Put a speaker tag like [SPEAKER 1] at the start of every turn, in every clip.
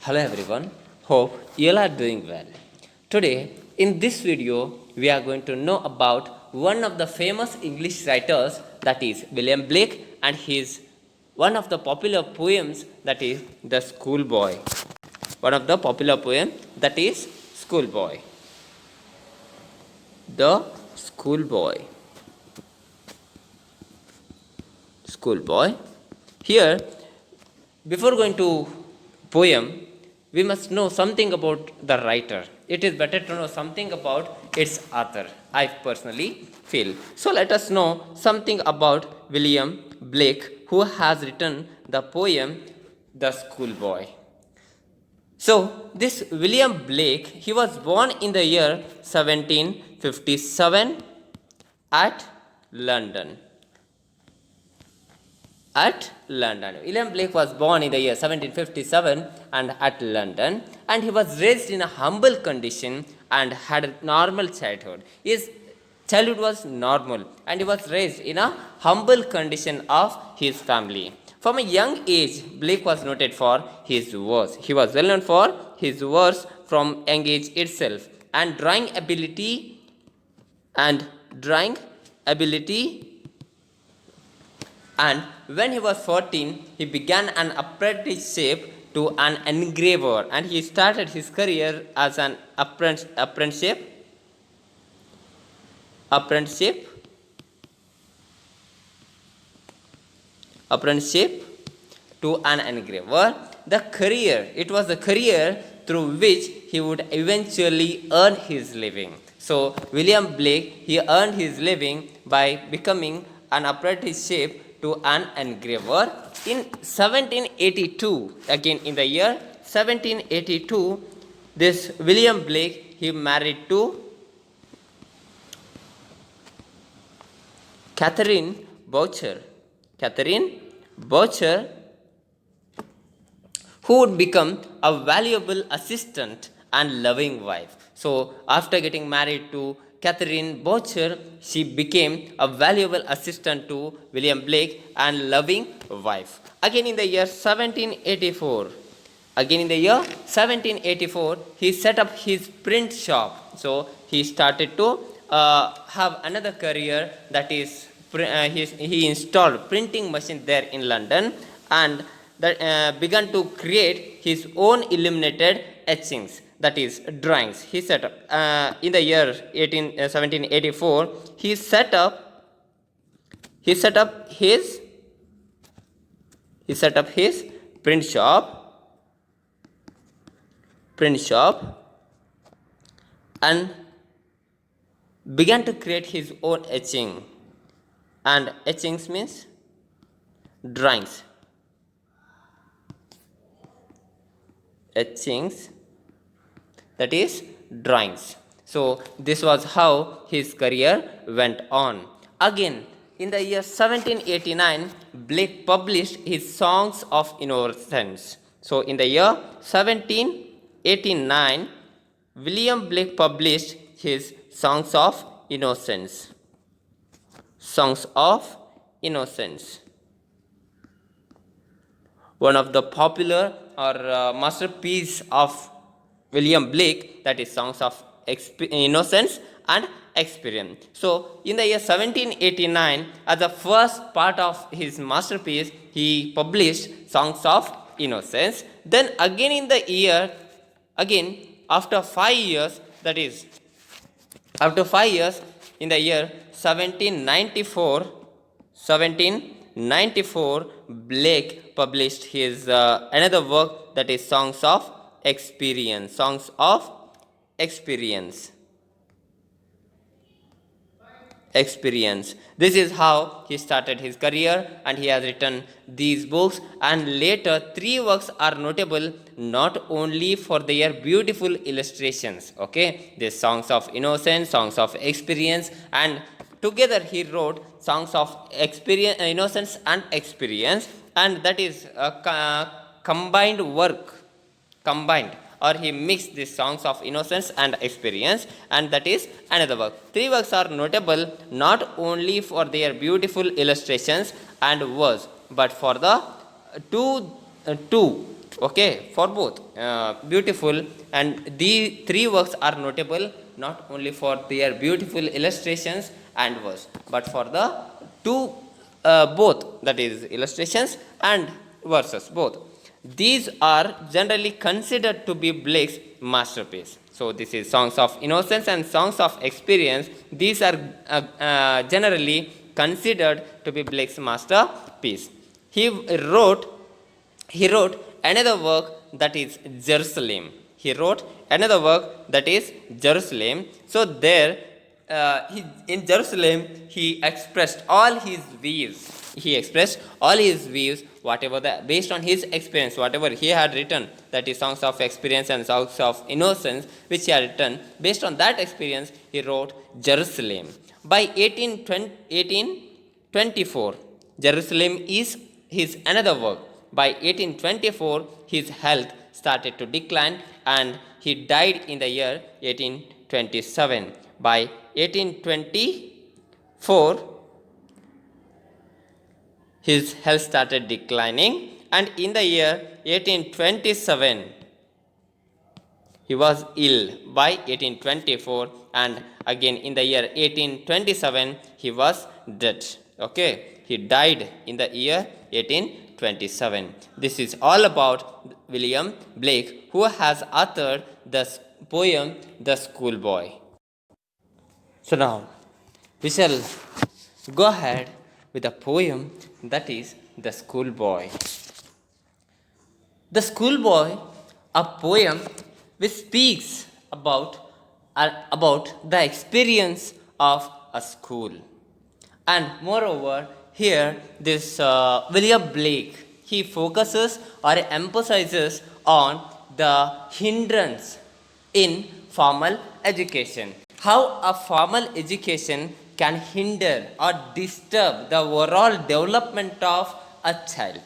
[SPEAKER 1] Hello everyone, hope you all are doing well. Today, in this video, we are going to know about one of the famous English writers, that is William Blake, and his one of the popular poems, that is The Schoolboy. One of the popular poem, that is Schoolboy. The Schoolboy. Schoolboy. Here, before going to poem, we must know something about the writer. It is better to know something about its author, I personally feel. So let us know something about William Blake, who has written the poem The Schoolboy. So this William Blake, he was born in the year 1757 at London. William Blake was born in the year 1757 and at London, and he was raised in a humble condition and had a normal childhood. His childhood was normal and he was raised in a humble condition of his family. From a young age, Blake was noted for his verse. He was well known for his verse from young age itself, and drawing ability and when he was 14, he began an apprenticeship to an engraver, and he started his career as an apprenticeship to an engraver. It was the career through which he would eventually earn his living. So William Blake, he earned his living by becoming an apprenticeship to an engraver. In 1782, again in the year 1782, this William Blake, he married to Catherine Boucher, who would become a valuable assistant and loving wife. So after getting married to Catherine Boucher, she became a valuable assistant to William Blake and loving wife. Again in the year 1784, he set up his print shop. So he started to have another career, that is he installed printing machine there in London, and that began to create his own illuminated etchings, that is drawings. He set up in the year 1784. He set up his print shop and began to create his own etching. And etchings means drawings. Etchings, that is drawings. So this was how his career went on. Again in the year 1789, Blake published his Songs of Innocence. So in the year 1789, William Blake published his Songs of Innocence. One of the popular or masterpiece of William Blake, that is Songs of Innocence and Experience. So in the year 1789, as the first part of his masterpiece, he published Songs of Innocence. Then again in the year, after 5 years, in the year 1794, Blake published his another work, that is Songs of Experience. This is how he started his career, and he has written these books, and later 3 works are notable not only for their beautiful illustrations, the Songs of Innocence, Songs of Experience, and together he wrote Songs of Innocence and Experience, and that is a combined, or he mixed the Songs of Innocence and Experience, and that is another work. 3 works are notable not only for their beautiful illustrations and words, but for the two Okay, for both. Beautiful, and the three works are notable not only for their beautiful illustrations and verse, but for the two both, that is illustrations and verses both. These are generally considered to be Blake's masterpiece. So this is Songs of Innocence and Songs of Experience. These are generally considered to be Blake's masterpiece. Wrote he wrote another work, that is Jerusalem. He wrote another work, that is Jerusalem. So there, in Jerusalem, he expressed all his views. He expressed all his views, whatever based on his experience, whatever he had written, that is Songs of Experience and Songs of Innocence, which he had written. Based on that experience, he wrote Jerusalem. By 1824, Jerusalem is his another work. By 1824, his health started to decline and he died in the year 1827. By 1824, his health started declining, and in the year 1827, he was ill by 1824, and again in the year 1827, he was dead. Okay, he died in the year 1827. This is all about William Blake, who has authored the poem The Schoolboy. So now we shall go ahead with the poem, that is The Schoolboy. The Schoolboy, a poem which speaks about the experience of a school. And moreover, here this William Blake, he focuses or emphasizes on the hindrance in formal education. How a formal education can hinder or disturb the overall development of a child.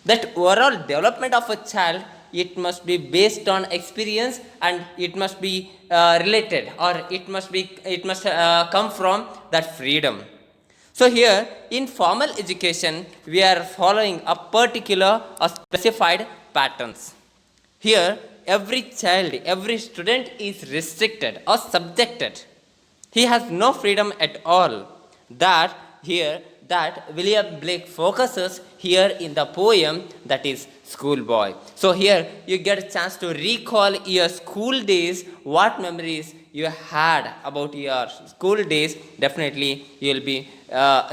[SPEAKER 1] That overall development of a child, it must be based on experience, and it must be related, or it must come from that freedom. So here in formal education, we are following a particular or specified patterns. Here every child, every student is restricted or subjected. He has no freedom at all. That William Blake focuses here in the poem, that is Schoolboy. So here you get a chance to recall your school days, what memories you had about your school days. Definitely you will be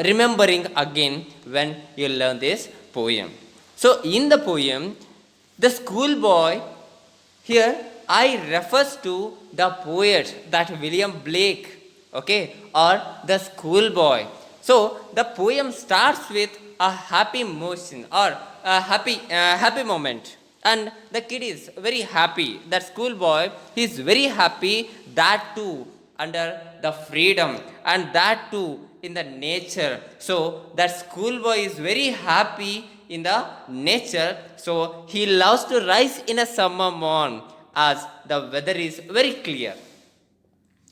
[SPEAKER 1] remembering again when you learn this poem. So in the poem, the schoolboy, here I refers to the poet, that William Blake, okay, or the schoolboy. So the poem starts with a happy motion or a happy moment, and the kid is very happy. That schoolboy is very happy, that too under the freedom, and that too in the nature. So that schoolboy is very happy in the nature. So he loves to rise in a summer morn as the weather is very clear.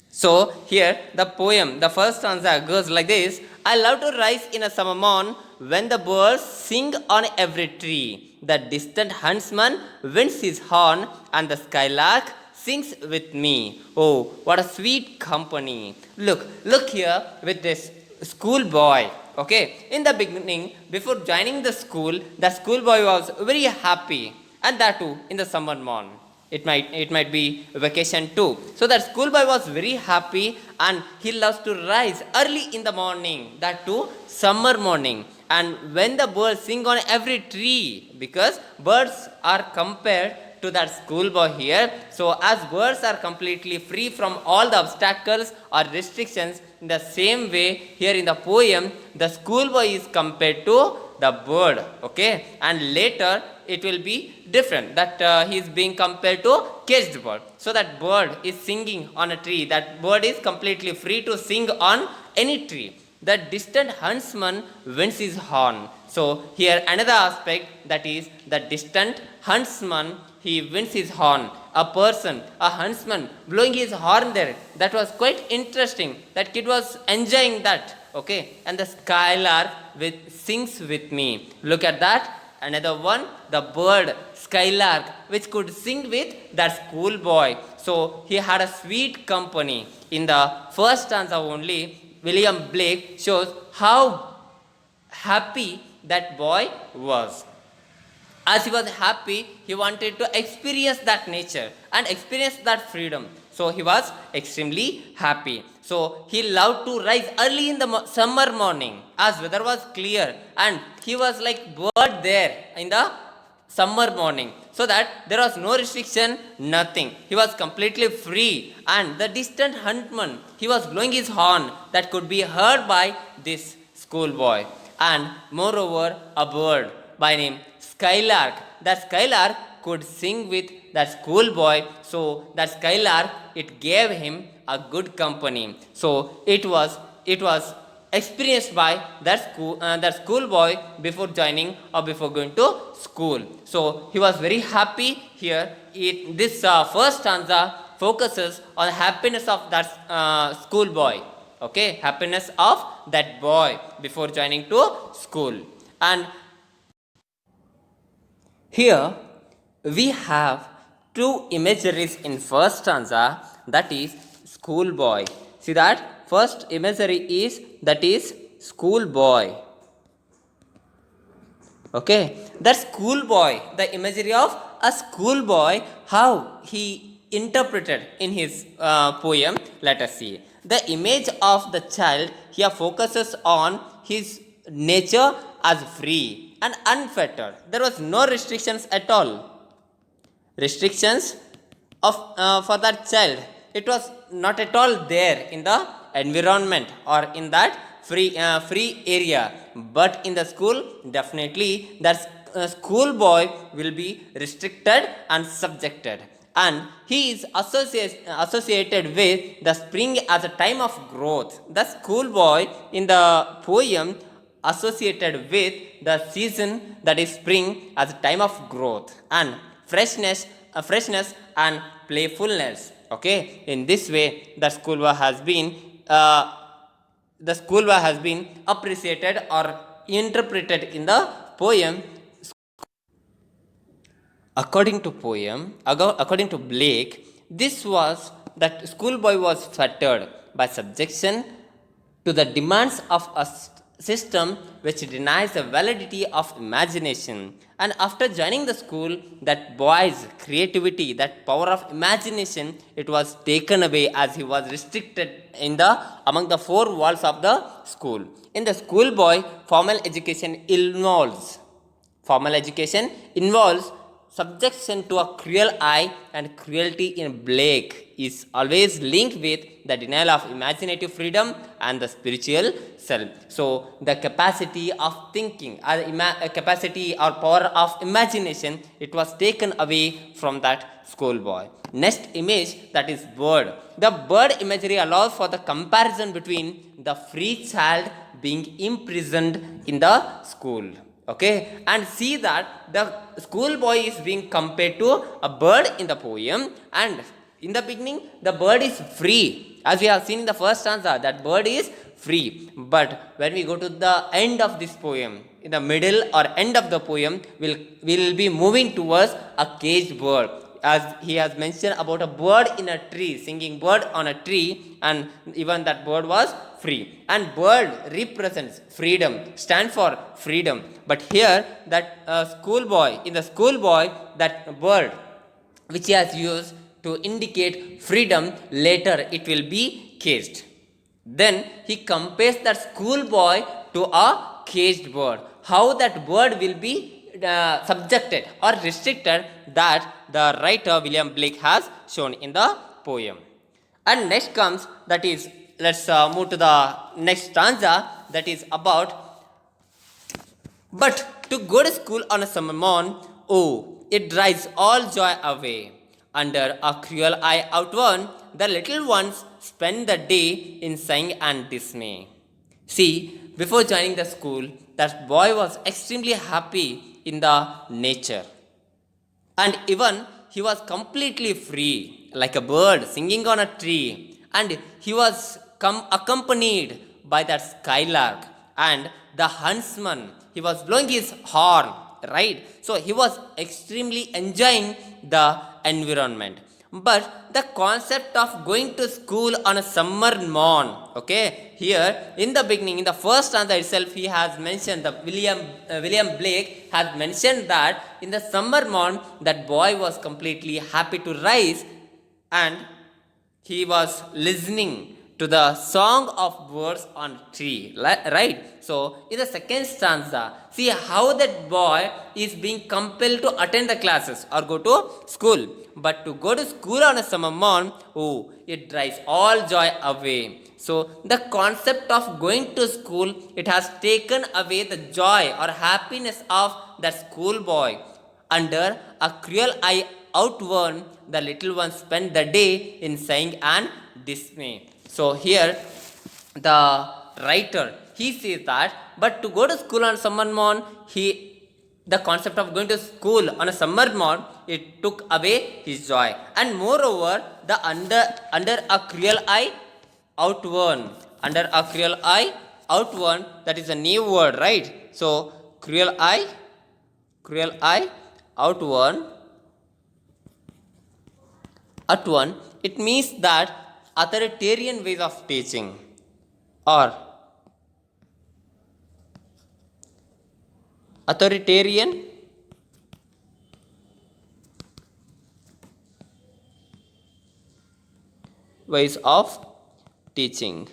[SPEAKER 1] So here the poem, the first stanza goes like this: I love to rise in a summer morn when the birds sing on every tree. The distant huntsman winds his horn and the skylark sings with me. Oh, what a sweet company. Look here with this schoolboy. Okay, in the beginning, before joining the schoolboy was very happy, and that too in the summer morn. It might be vacation too. So that schoolboy was very happy, and he loves to rise early in the morning, that too summer morning. And when the birds sing on every tree, because birds are compared to that schoolboy here. So as birds are completely free from all the obstacles or restrictions, in the same way here in the poem, the schoolboy is compared to the bird. Okay, and later it will be different, that he is being compared to caged bird. So that bird is singing on a tree, that bird is completely free to sing on any tree. The distant huntsman winds his horn. So here another aspect, that is the distant huntsman, he winds his horn. A person, a huntsman blowing his horn there, that was quite interesting. That kid was enjoying that. Okay, and the skylark sings with me. Look at that, another one, the bird, skylark, which could sing with that schoolboy. So he had a sweet company. In the first stanza only, William Blake shows how happy that boy was. As he was happy, he wanted to experience that nature and experience that freedom. So he was extremely happy. So he loved to rise early in the summer morning as weather was clear, and he was like bird there in the summer morning, so that there was no restriction, nothing. He was completely free, and the distant huntman, he was blowing his horn that could be heard by this schoolboy. And moreover, a bird by name Skylark. That skylark could sing with that schoolboy, so that skylark, it gave him a good company. So it was experienced by that schoolboy before joining or before going to school. So he was very happy here. This first stanza focuses on the happiness of that schoolboy. Okay, happiness of that boy before joining to school. And here we have two imageries in first stanza, that is schoolboy. See that first imagery is schoolboy. Okay, that schoolboy, the imagery of a schoolboy, how he interpreted in his poem. Let us see. The image of the child here focuses on his nature as free and unfettered. There was no restrictions at all. Restrictions of for that child, it was not at all there in the environment or in that free area. But in the school, definitely that schoolboy will be restricted and subjected, and he is associated with the spring as a time of growth. The schoolboy in the poem associated with the season, that is spring, as a time of growth and freshness and playfulness. Okay, in this way the schoolboy has been appreciated or interpreted in the poem. According to Blake, this was that schoolboy was fettered by subjection to the demands of a system which denies the validity of imagination. And after joining the school, that boy's creativity, that power of imagination, it was taken away as he was restricted among the four walls of the school. In the schoolboy, formal education involves subjection to a cruel eye, and cruelty in Blake is always linked with the denial of imaginative freedom and the spiritual self. So the capacity of thinking, capacity or power of imagination, it was taken away from that schoolboy. Next image, that is bird. The bird imagery allows for the comparison between the free child being imprisoned in the school. Okay, and see that the schoolboy is being compared to a bird in the poem, and in the beginning the bird is free, as we have seen in the first stanza, that bird is free. But when we go to the end of this poem, in the middle or end of the poem, we'll be moving towards a caged bird, as he has mentioned about a bird in a tree, singing bird on a tree, and even that bird was free. And bird represents freedom, stand for freedom. But here that in the schoolboy, that bird which he has used to indicate freedom, later it will be caged. Then he compares that schoolboy to a caged bird. How that bird will be subjected or restricted, that the writer William Blake has shown in the poem. And next comes, that is, let's move to the next stanza, that is about, but to go to school on a summer morn, oh, it drives all joy away. Under a cruel eye outworn, the little ones spend the day in sighing and dismay. See, before joining the school, that boy was extremely happy in the nature. And even he was completely free, like a bird singing on a tree. And he was accompanied by that skylark and the huntsman. He was blowing his horn right? So he was extremely enjoying the environment. But the concept of going to school on a summer morn, okay, here in the beginning, in the first stanza itself, he has mentioned, the William Blake has mentioned that in the summer morn, that boy was completely happy to rise, and he was listening to the song of birds on tree, right? So in the second stanza, see how that boy is being compelled to attend the classes or go to school. But to go to school on a summer morn, oh, it drives all joy away. So the concept of going to school, it has taken away the joy or happiness of that schoolboy. Under a cruel eye outworn, the little one spent the day in sighing and dismay. So here the writer, he says that, but to go to school on summer morn, the concept of going to school on a summer morn, it took away his joy. And moreover, the under a cruel eye outworn, under a cruel eye outworn, that is a new word, right? So cruel eye outworn, it means that authoritarian ways of teaching or authoritarian ways of teaching.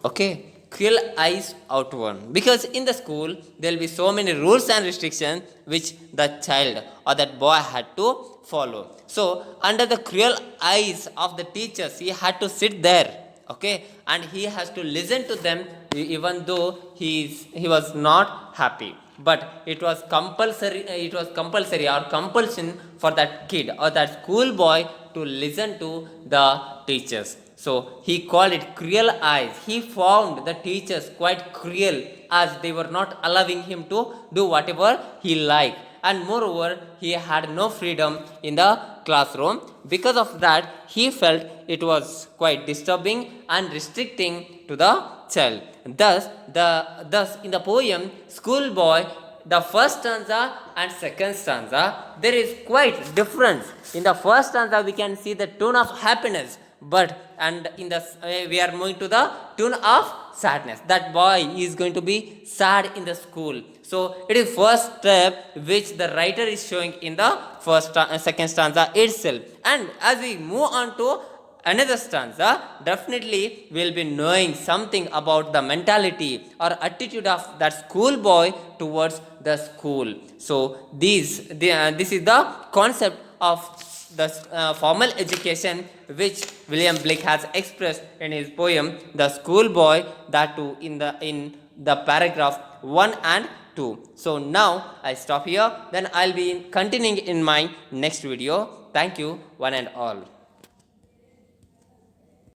[SPEAKER 1] Okay, cruel eyes outworn, because in the school there will be so many rules and restrictions which the child or that boy had to follow. So under the cruel eyes of the teachers, he had to sit there, okay, and he has to listen to them even though he was not happy. But it was compulsory or compulsion for that kid or that school boy to listen to the teachers. So he called it cruel eyes. He found the teachers quite cruel, as they were not allowing him to do whatever he liked. And moreover, he had no freedom in the classroom. Because of that, he felt it was quite disturbing and restricting to the child. Thus in the poem Schoolboy, the first stanza and second stanza, there is quite difference. In the first stanza, we can see the tone of happiness, and in the we are moving to the tune of sadness. That boy is going to be sad in the school. So it is first step which the writer is showing in the second stanza itself. And as we move on to another stanza, definitely we'll be knowing something about the mentality or attitude of that schoolboy towards the school. So this is the concept of the formal education which William Blake has expressed in his poem The Schoolboy, that too in the paragraph 1 and 2. So now I stop here, then I'll be continuing in my next video. Thank you one and all.